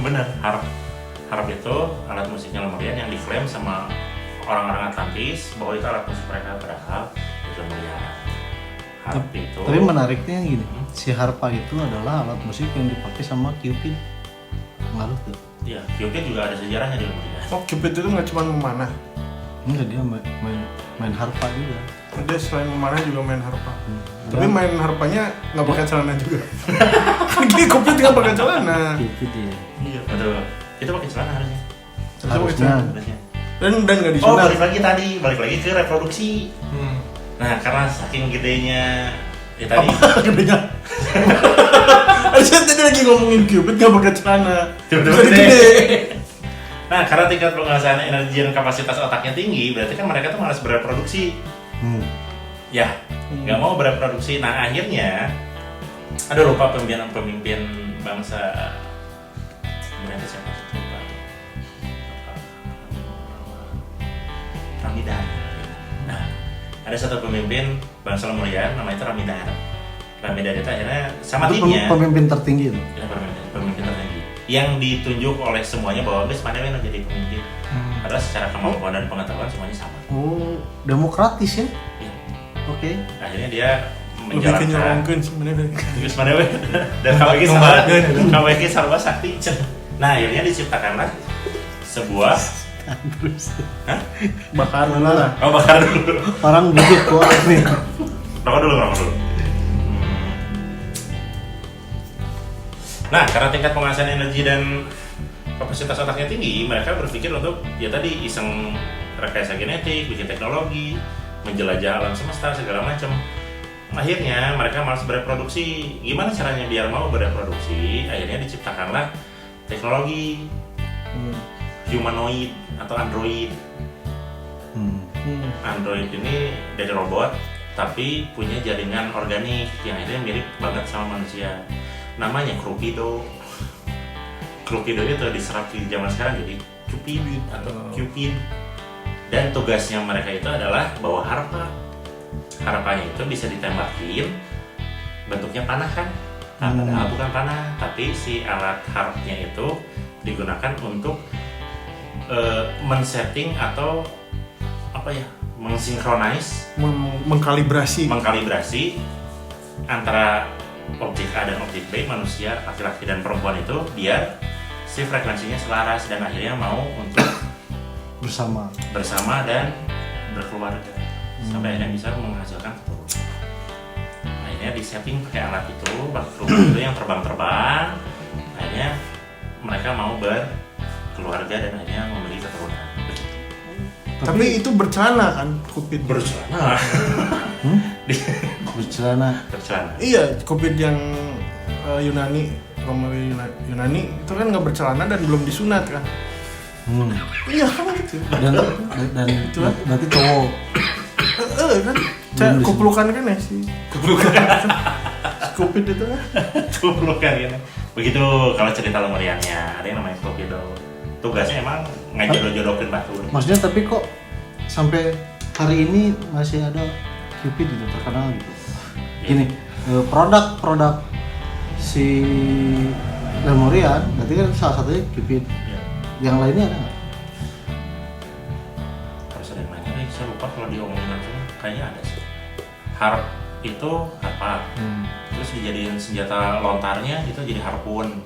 Benar, harp. Harp itu alat musiknya Lemurian yang diklaim sama orang-orang Atlantis bahwa itu alat musik mereka, padahal itu Lemurian. Harp itu. Tapi menariknya gini, si harpa itu adalah alat musik yang dipakai sama Cupid. Ngaruh tuh. Iya, Cupid juga ada sejarahnya di Lemurian. Oh, Cupid itu nggak cuma memanah. Enggak, dia main harpa juga. Dia selain memanah juga main harpa. Tapi main harpanya nggak pakai celana juga. Kan Cupid nggak pakai celana. Cupid ya. Iya, betul. Itu pakai celana harusnya. Harusnya. Harusnya. Dan nggak Oh, disunat. balik lagi ke reproduksi. Nah, karena saking gedenya ya tadi Gedenya. Saya tadi lagi ngomongin Cupid nggak pakai celana. Tiba-tiba Jadi gede. Nah, karena tingkat penguasaan energi dan kapasitas otaknya tinggi, berarti kan mereka tuh malas bereproduksi. Ya, nggak mau bereproduksi. Nah, akhirnya ada lupa pemimpin bangsa mereka siapa tuh, lupa. Ramidan. Nah, ada satu pemimpin bangsa Lemurian namanya itu Ramidan. Ramidan itu akhirnya sama Itu timnya. pemimpin tertinggi tuh. Ya, pemimpin tertinggi yang ditunjuk oleh semuanya bahwa guys mana yang jadi pemimpin. Padahal secara kemampuan dan pengetahuan semuanya sama. Oh, demokratis ya? Ya. Oke. Akhirnya dia lebih menjalankan kenyalongkeun sebenarnya. Guys mana we dan kaweki sarwa sakti. Nah, akhirnya diciptakanlah sebuah Bakar lah. oh bakar dulu. Orang bujuk kok nih. Rokok dulu. Nah, karena tingkat penguasaan energi dan kapasitas otaknya tinggi, mereka berpikir untuk ya tadi iseng rekayasa genetik, bikin teknologi, menjelajah alam semesta segala macam. Akhirnya mereka malas bereproduksi. Gimana caranya biar mau bereproduksi? Akhirnya diciptakanlah teknologi humanoid atau android. Android ini dari robot, tapi punya jaringan organik yang akhirnya mirip banget sama manusia. Namanya Crupido. Crupido itu diserap di zaman sekarang jadi Cupid atau Cupid. Dan tugasnya mereka itu adalah bawa harpa. Harpanya itu bisa ditembakin, bentuknya panah kan? Nah, padahal bukan panah, tapi si alat harpnya itu digunakan untuk men-setting atau apa ya? Mensinkronis, Mengkalibrasi antara objek A dan objek B, manusia, laki-laki dan perempuan itu biar si frekuensinya selaras dan akhirnya mau untuk bersama dan berkeluarga sampai akhirnya bisa menghasilkan keturunan. Akhirnya disetting pakai alat itu, itu yang terbang-terbang. Akhirnya mereka mau berkeluarga dan akhirnya memiliki keturunan. Tapi itu bercelana kan Cupid. Bercelana. Bercelana. Bercelana. Iya, Cupid yang Yunani, Yunani itu kan nggak bercelana dan belum disunat kan? Iya kan gitu. Dan Itu lah. berarti cowok. Kan, kuplukan kan ya sih. Kuplukan. Kupit itu kan. Kuplukan gitu. Begitu kalau cerita lemuriannya, ada yang namanya Kupido. Tugasnya emang ngajodoh-jodohin batu. Maksudnya tapi kok sampai hari ini masih ada Cupid gitu terkenal gitu. Gini, produk si Lemurian berarti kan salah satunya Cupid. Ya. Yang lainnya ada nggak? Harus ada yang nanya, saya lupa kalau diomongin langsung, kayaknya ada sih. Harp itu harpa, terus dijadiin senjata lontarnya itu jadi harpun,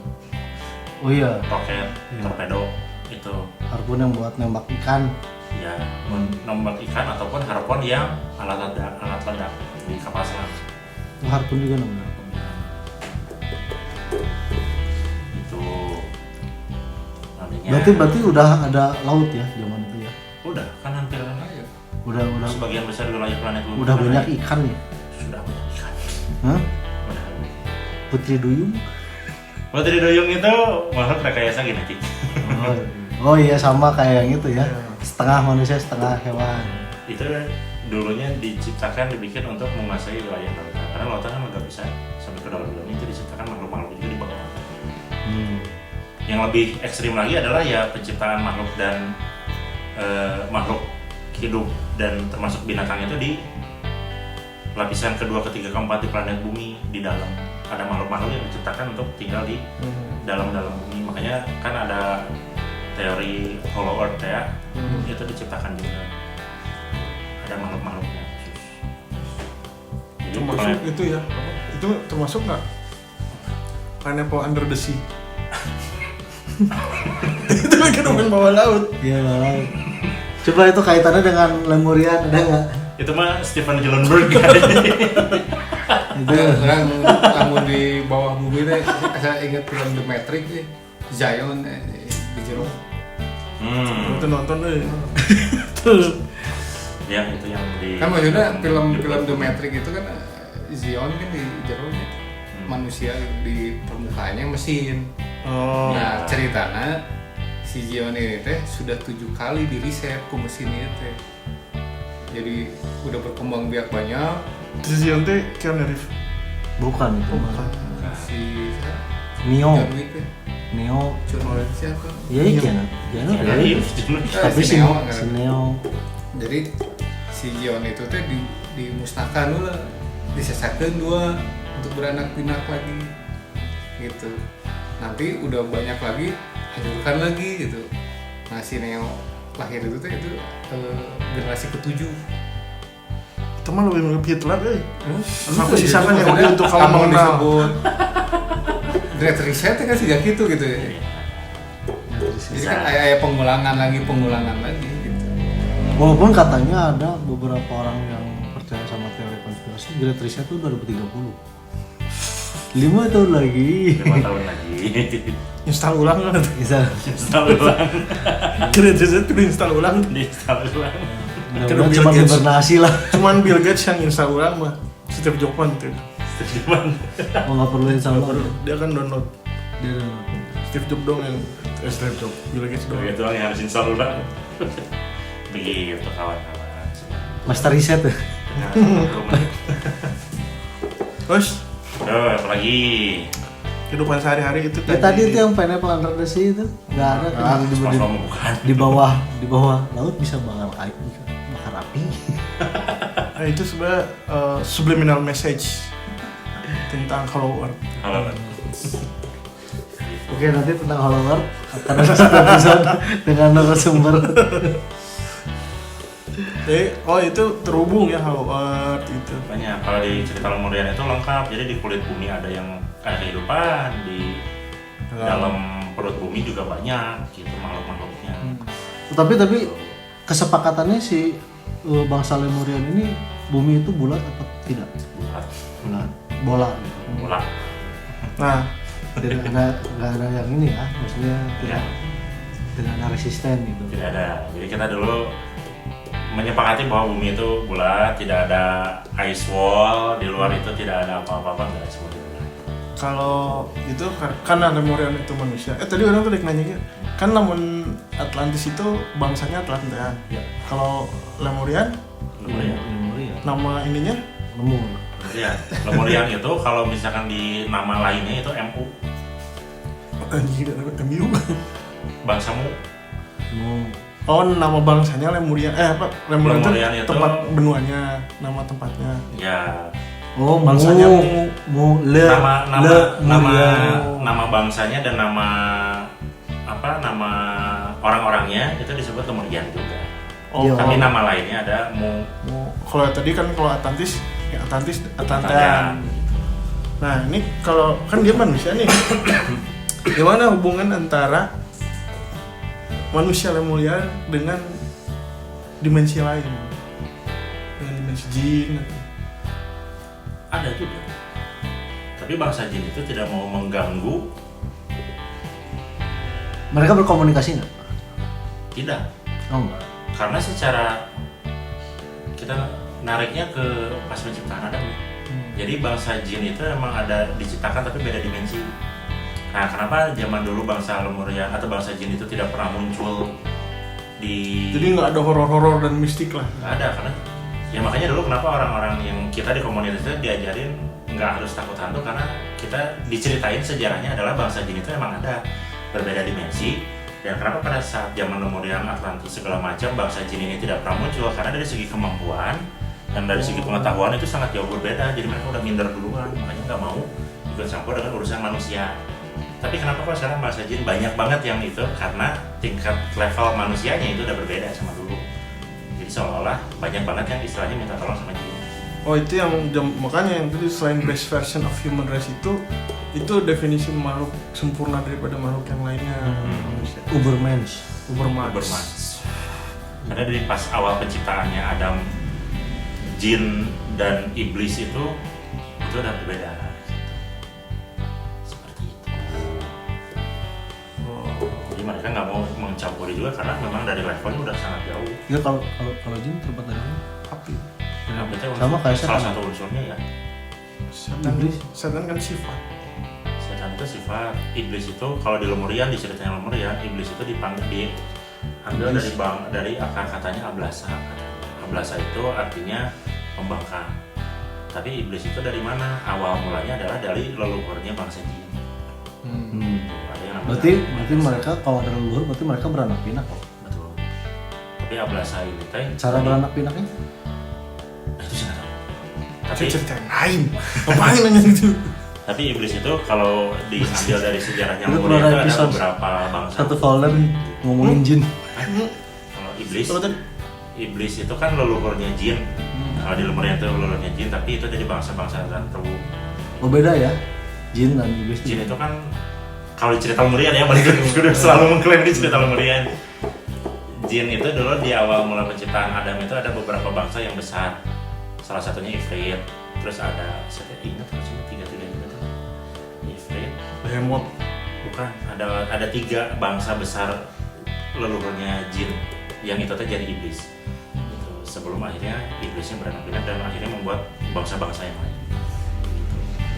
Oh iya, roket, torpedo itu. harpun yang buat nembak ikan. Ya, nembak ikan ataupun harpun yang alat ledak di kapal selam. Harpun juga namanya. Itu nantinya. Berarti udah ada laut ya zaman itu ya. Udah kan hampir Udah sebagian besar wilayah planet bumi udah kan banyak ada- ikan ya. sudah banyak ikan. Hah? Udah. Putri Duyung. Putri Duyung itu makhluk rekayasa genetik. Oh iya sama kayak yang itu ya. Setengah manusia setengah hewan. Itu dulunya diciptakan dibikin untuk menguasai wilayah lautan karena lautan kan nggak bisa sampai ke dalam itu diciptakan makhluk-makhluk juga di bawah. Yang lebih ekstrim lagi adalah ya penciptaan makhluk dan makhluk hidup dan termasuk binatang itu di lapisan kedua, ketiga, keempat di planet bumi. Di dalam ada makhluk-makhluk yang diciptakan untuk tinggal di dalam bumi, makanya kan ada teori Hollow Earth ya, itu diciptakan juga ada makhluk-makhluknya khusus. Jadi Termasuk planet- itu ya. Itu termasuk nggak? Pineapple under the sea. Itu kan main bawah laut. Iya laut. Coba itu kaitannya dengan Lemurian ada nggak? itu mah Steven Hillenburg kan. Itu orang lamun di bawah bumi teh saya inget film The Matrix Zion di jero. Itu nonton deh. Yang itu yang di Kan maksudnya film The Matrix itu kan Zion kan di jero manusia di permukaannya mesin. Oh. Nah ceritanya si Zion ini teh sudah 7 kali di reset ke mesin itu teh. Jadi udah berkembang biak banyak. Terus yang teh Keanu Reeves. bukan itu mah. Si Neo. John Wick teh. Neo. John Wick siapa? Iya iya. Keanu Keanu Reeves. Reeves. Tapi si Neo kan. si Neo. Jadi si Zion itu teh dimusnahkan dulu, disesakan dua untuk beranak pinak lagi, gitu. Nanti udah banyak lagi, hancurkan lagi gitu. Nah si Neo lahir itu teh itu generasi ke-7. Teman lebih mirip Hitler, Aku Jadi sisakan yang maksudnya untuk kamu kamu mengenal. disebut Great Reset kan sih gak gitu ya. Jadi kan ayah pengulangan lagi gitu. Walaupun katanya ada beberapa orang yang percaya sama teori konspirasi Great Reset itu 2030. 5 tahun lagi. 5 tahun lagi. Install ulang kan. Bisa. Install ulang. Kreditnya tuh install ulang. Install ulang. Mudah-mudahan cuma Bill Gates. hibernasi lah. Cuman Bill Gates yang install ulang mah. Steve Jobs tuh. Cuman Oh nggak perlu install ulang. Dia kan download. Dia udah Steve Jobs dong yang Steve Jobs. Bill Gates dong. begitu yang harus install ulang. Begitu kawan-kawan. Master Reset tuh. Nah, Terus apalagi kehidupan sehari-hari itu Ya tadi itu yang Pineapple Under the Sea itu nggak ada kan SpongeBob bukan. di bawah laut bisa bakar api. Nah, itu sebenarnya subliminal message tentang Hollow Earth. Halo. Oke nanti tentang Hollow Earth akan ada satu episode dengan narasumber. Jadi, itu terhubung ya Hollow Earth itu. Banyak kalau di cerita Lemurian itu lengkap. Jadi di kulit bumi ada yang ada kehidupan, di dalam perut bumi juga banyak gitu makhluk-makhluknya. Tapi kesepakatannya si bangsa Lemurian ini bumi itu bulat atau tidak? Bulat. Bulat. Bola. Gitu. Bola. Nah, Nggak ada yang ini ya, maksudnya Ya, tidak ada resisten gitu. tidak ada. Jadi kita dulu menyepakati bahwa bumi itu bulat, tidak ada ice wall, di luar itu tidak ada apa-apa, nggak semua di luar. kalau itu karena Lemurian itu manusia. Tadi orang tuh nanya gitu. Kan namun Atlantis itu bangsanya Atlantean. Ya. Kalau Lemurian Lemurian. nama ininya Lemur. Ya, Lemurian itu kalau misalkan di nama lainnya itu MU, anjing MU. bangsamu. Oh, nama bangsanya Lemurian. Lemurian Lemurian itu itu tempat benuanya, nama tempatnya. Ya, Oh, Bangsanya nama bangsanya dan nama orang-orangnya itu disebut Lemurian juga. Oh, Iya. Tapi nama lainnya ada kalau tadi kan kalau Atlantis, ya Atlantean. Atlantean. Nah, ini kalau kan dia manusia nih. Gimana hubungan antara manusia Lemurian dengan dimensi lain? Dengan dimensi jin. Ada juga. Tapi bangsa jin itu tidak mau mengganggu. Mereka berkomunikasi nggak? Tidak. Oh enggak. Karena secara kita nariknya ke pas penciptaan Adam. Jadi bangsa jin itu emang ada diciptakan tapi beda dimensi. Nah, kenapa zaman dulu bangsa Lemuria atau bangsa jin itu tidak pernah muncul di... Jadi nggak ada horor-horor dan mistik lah. Nggak ada, karena ya makanya dulu kenapa orang-orang yang kita di komunitas itu diajarin nggak harus takut hantu, karena kita diceritain sejarahnya adalah bangsa jin itu emang ada berbeda dimensi. Dan kenapa pada saat zaman Lemuria, Atlantis segala macam bangsa jin ini tidak pernah muncul, karena dari segi kemampuan dan dari segi pengetahuan itu sangat jauh berbeda. Jadi mereka udah minder duluan, makanya nggak mau ikut campur dengan urusan manusia. Tapi kenapa kok sekarang bangsa jin banyak banget yang itu? Karena tingkat level manusianya itu udah berbeda sama dulu. Jadi seolah-olah banyak banget yang istilahnya minta tolong sama jin. Oh, itu yang makanya yang tadi selain best version of human race itu definisi makhluk sempurna daripada makhluk yang lainnya. Manusia. Ubermensch. Ubermensch. Karena dari pas awal penciptaannya Adam, jin dan iblis itu udah berbeda. Seperti itu. Jadi mereka nggak mau mencampuri juga karena memang dari levelnya udah sangat jauh. Ya kalau jin terbuat dari mana? Api. Nah, berarti Sama kayak salah setan. satu unsurnya ya. Setan kan sifat. Setan itu sifat, iblis itu kalau di Lemurian, diceritain Lemurian, iblis itu diambil dari akar katanya ablasa. Ablasa itu artinya pembangkang. Tapi iblis itu dari mana? Awal mulanya adalah dari leluhurnya bangsa jin. Ada yang namanya Berarti ablasa. mereka kalau ada leluhur berarti mereka beranak pinak kok. Betul. Tapi ablasa ini teh Cara beranak pinaknya? itu saya nggak tahu. Tapi cerita yang lain. Ngapain nanya gitu? Tapi iblis itu kalau diambil dari sejarahnya Itu Lemuria pernah itu ada episode beberapa bangsa. Satu folder ngomongin jin. Kalau iblis, Kalau tadi iblis itu kan leluhurnya jin. Kalau di Lemuria itu leluhurnya jin, tapi itu dari bangsa-bangsa tertentu. Oh beda ya? Jin dan iblis. Jin itu kan kalau di cerita Lemuria ya, balik lagi sudah selalu mengklaim di cerita Lemuria. Jin itu dulu di awal mula penciptaan Adam itu ada beberapa bangsa yang besar. Salah satunya Ifrit, terus ada saya ingat harusnya tiga-tiga gitu. Ifrit, Behemoth. bukan, ada 3 bangsa besar leluhurnya jin yang itu tuh jadi iblis. Gitu. Sebelum akhirnya iblisnya beranak pinak dan akhirnya membuat bangsa-bangsa yang lain. Gitu.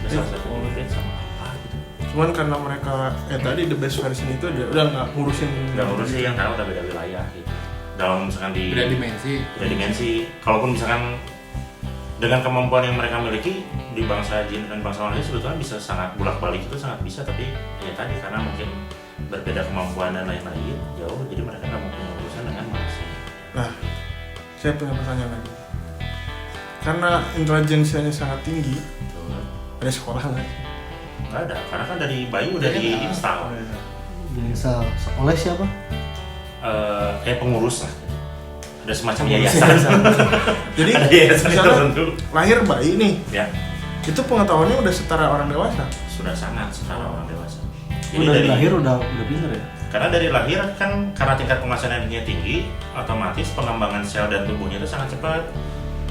Ada salah satu Ifrit sama apa gitu. Cuman karena mereka tadi the best version itu udah nggak ngurusin. Nggak ngurusin yang tahu udah beda wilayah gitu. Dalam misalkan di beda dimensi. beda dimensi, kalaupun misalkan dengan kemampuan yang mereka miliki di bangsa jin dan bangsa manusia sebetulnya bisa sangat bolak-balik, itu sangat bisa, tapi ya tadi karena mungkin berbeda kemampuan dan lain-lain jauh, jadi mereka nggak mau punya urusan dengan manusia. Nah, saya punya pertanyaan lagi. Karena intelijensianya sangat tinggi, Betul. ada sekolah nggak? Nggak ada, karena kan dari bayi udah diinstal. Bisa oleh siapa? Kayak pengurus lah, ada semacam yayasan. Jadi Ada yayasan misalnya tertentu. lahir bayi nih, Ya, itu pengetahuannya udah setara orang dewasa. sudah sangat setara orang dewasa. Oh, dari lahir udah pinter ya? Karena dari lahir kan karena tingkat penguasaan energinya tinggi, otomatis pengembangan sel dan tubuhnya itu sangat cepat.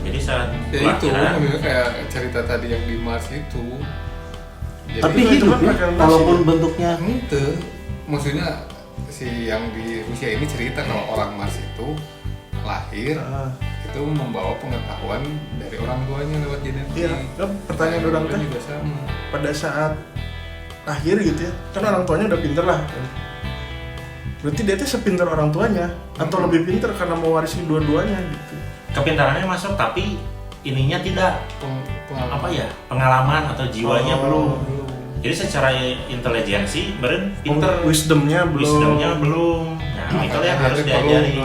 Jadi saat Ya itu, kelahiran, maksudnya kayak cerita tadi yang di Mars itu. Jadi Tapi itu hidup kan ya, pakai walaupun nasi. bentuknya itu, maksudnya si yang di Rusia ini cerita kalau orang Mars itu lahir itu membawa pengetahuan dari orang tuanya lewat genetik. Iya, kan pertanyaan orang teh juga sama. pada saat lahir gitu ya, kan orang tuanya udah pinter lah. Berarti dia tuh sepinter orang tuanya atau lebih pinter karena mewarisi dua-duanya gitu. Kepintarannya masuk tapi ininya tidak pengalaman atau jiwanya belum. Jadi secara intelijensi beren pinter, wisdomnya belum. Nah, itu yang harus diajari.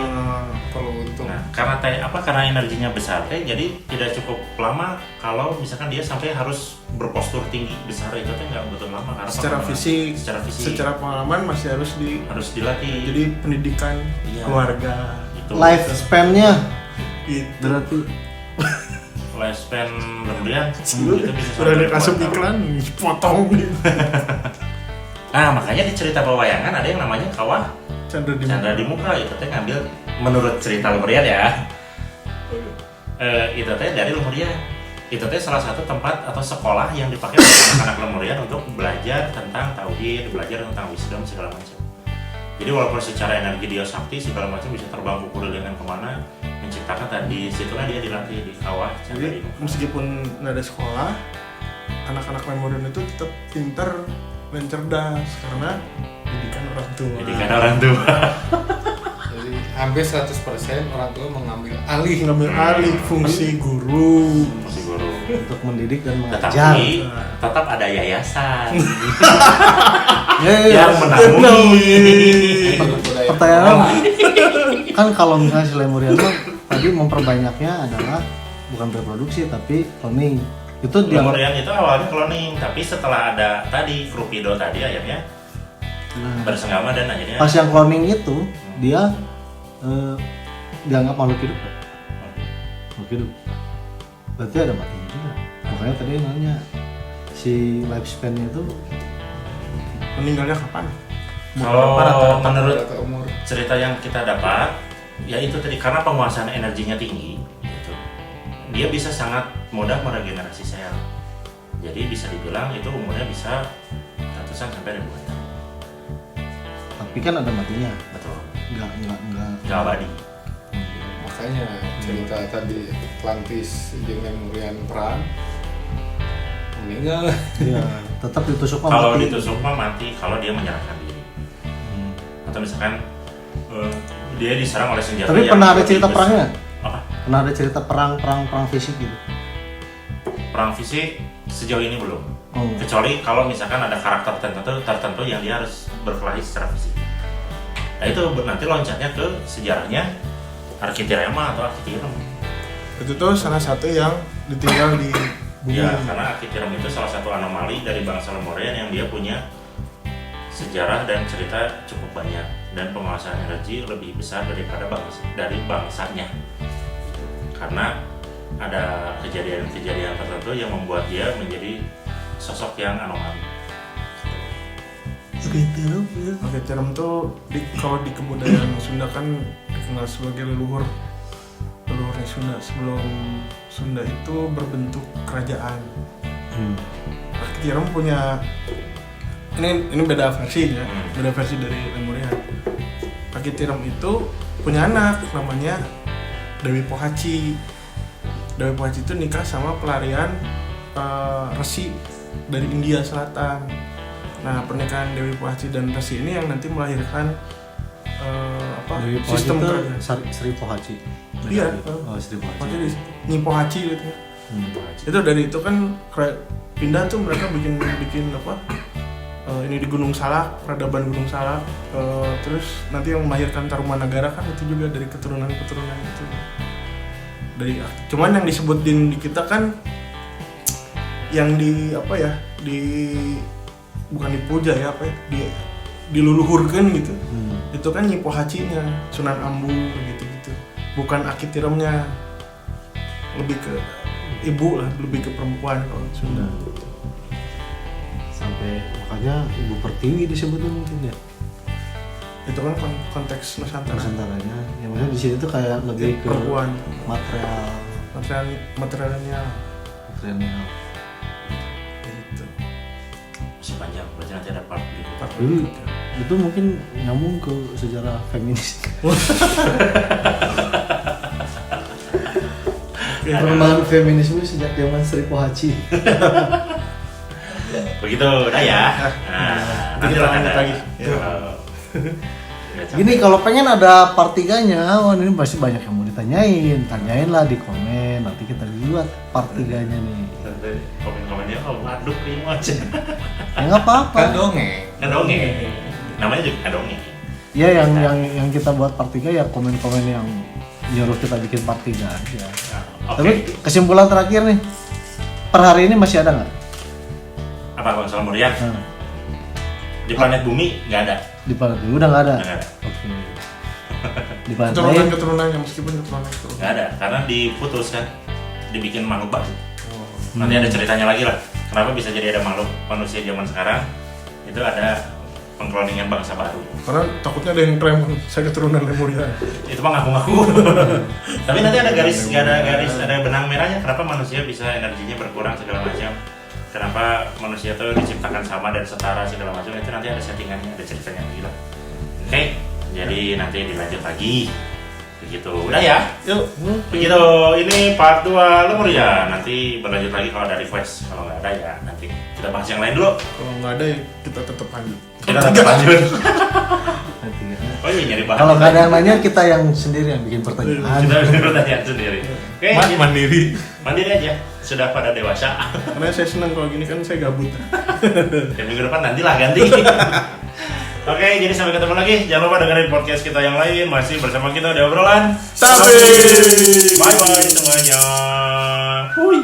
Perlu untung. Nah, karena energinya besar jadi tidak cukup lama kalau misalkan dia sampai harus berpostur tinggi besar itu nggak betul lama karena secara fisik, secara pengalaman masih harus dilatih. Jadi pendidikan keluarga itu. Lifespan-nya gitu. berarti lifespan lembrian itu bisa sudah ada kasut iklan potong gitu. Nah makanya di cerita pewayangan ada yang namanya kawah Chandra di muka itu teh ngambil menurut cerita lemurian ya. Itu teh dari lemurian. Itu teh salah satu tempat atau sekolah yang dipakai oleh anak-anak lemurian untuk belajar tentang tauhid, belajar tentang wisdom segala macam. Jadi walaupun secara energi dia sakti segala macam bisa terbang kukuh dengan kemana, menciptakan tadi situlah dia dilatih di kawah. Jadi meskipun nggak ada sekolah, anak-anak lemurian itu tetap pintar dan cerdas karena didikan orang tua. Jadi hampir 100% orang tua mengambil alih fungsi guru untuk mendidik dan mengajar. Tetapi tetap ada yayasan yang yang menanggung. Pertanyaan kan kalau misalnya si lemurian tadi memperbanyaknya adalah bukan reproduksi tapi cloning. Itu Lemurian itu awalnya cloning, tapi setelah ada tadi Crupido tadi akhirnya bersenggama dan akhirnya pas yang cloning itu dia dianggap makhluk hidup. Makhluk hidup. Berarti ada matinya juga. Makanya tadi nanya si lifespan itu meninggalnya kapan? kalau menurut cerita yang kita dapat ya itu tadi karena penguasaan energinya tinggi gitu, dia bisa sangat mudah meregenerasi sel. Jadi bisa dibilang itu umurnya bisa ratusan sampai ribuan tahun. tapi kan ada matinya. Betul. Enggak Abadi. Makanya cerita tadi Atlantis jeung Lemurian perang meninggal. Iya, tetap ditusuk mah Kalau mati. ditusuk mah mati kalau dia menyerahkan diri. Atau misalkan dia diserang oleh senjata. Tapi yang pernah ada lebih cerita besar. perangnya? Apa? Pernah ada cerita perang fisik gitu? Perang fisik sejauh ini belum. Oh. Kecuali kalau misalkan ada karakter tertentu yang dia harus berkelahi secara fisik. Nah itu nanti loncatnya ke sejarahnya Architirema atau Architirem. Itu tuh salah satu yang ditinggal di bumi. Ya, karena Architirem itu salah satu anomali dari bangsa Lemurian yang dia punya sejarah dan cerita cukup banyak dan penguasaan energi lebih besar daripada bangsanya. Karena ada kejadian-kejadian tertentu yang membuat dia menjadi sosok yang anomali. Architirem tuh kalau di kebudayaan Sunda kan dikenal sebagai leluhurnya Sunda. Sebelum Sunda itu berbentuk kerajaan. Architirem punya ini beda versi ya, beda versi dari Lemurian. Architirem itu punya anak namanya Dewi Pohaci. Dewi Pohaci itu nikah sama pelarian resi dari India Selatan. Nah, pernikahan Dewi Pohaci dan resi ini yang nanti melahirkan Dewi Pohaci sistem itu kerajaan. Sri Pohaci. Iya. Oh, Sri Pohaci. Maksudnya Nyi Pohaci gitu. Itu dari itu kan pindah tuh mereka bikin ini di Gunung Salak, peradaban Gunung Salak. Terus nanti yang melahirkan Tarumanagara kan itu juga dari keturunan itu. Cuman yang disebut di kita kan yang bukan dipuja ya diluluhurkan gitu. Itu kan Nyi Pohacinya, Sunan Ambu gitu. Bukan Architiremnya. Lebih ke ibu lah, lebih ke perempuan kalau Sunda. Sampai makanya Ibu Pertiwi disebutnya mungkin ya. Itu kan konteks Nusantara. Nusantaranya. Ya maksudnya di sini tuh kayak lebih ke perempuan. Materialnya gitu. Masih panjang, berarti nanti ada part berikutnya. Jadi itu mungkin nyambung ke sejarah feminis. Perkembangan feminisme sejak zaman Sri Pohaci. Begitu, udah ya. Nah, Nanti kita lanjut lagi. Gini, kalau pengen ada part 3-nya, wah ini pasti banyak yang mau ditanyain. Tanyain lah di komen, nanti kita buat part 3-nya nih. Komen-komennya kalau aduk ini aja. Ya nggak apa-apa. Kan dongeng. Kan dongeng. Namanya juga kan dongeng. Ya yang kita buat part 3 ya komen-komen yang nyuruh kita bikin part 3 aja. Oke. Tapi kesimpulan terakhir nih, per hari ini masih ada nggak? Apa Bang Salmurian? Nah, Di planet bumi nggak ada. di planet ini udah nggak ada. Nggak ada. Oke. Di planet lain Keturunannya meskipun keturunan itu. Nggak ada, karena diputus kan, dibikin makhluk baru. Nanti ada ceritanya lagi lah. Kenapa bisa jadi ada makhluk manusia zaman sekarang? Itu ada pengkloningan bangsa baru. Karena takutnya ada yang klaim saya keturunan Lemuria. Itu mah ngaku-ngaku. Tapi nanti ada garis, ada benang merahnya. Kenapa manusia bisa energinya berkurang segala macam? Kenapa manusia itu diciptakan sama dan setara segala macam? Itu nanti ada settingannya, ada ceritanya lagi lah. Oke, jadi nanti dilanjut lagi. Begitu. Udah ya. Yuk. Begitu, ini part 2 Lemur ya. Nanti berlanjut lagi kalau ada request. Kalau nggak ada ya nanti kita bahas yang lain dulu. Kalau nggak ada ya kita tetap lanjut. Kita tetap lanjut. nanti ya. Oh iya, nyari bahan. Kalau nggak ada yang nanya, kita yang sendiri yang bikin pertanyaan. Kita bertanya sendiri. Oke, jadi Mandiri. mandiri aja. Sudah pada dewasa. Karena saya senang kalau gini kan saya gabut. Dan minggu depan nantilah ganti. Oke, jadi sampai ketemu lagi. Jangan lupa dengerin podcast kita yang lain. Masih bersama kita di obrolan. Tapi. Bye bye semuanya. Hui.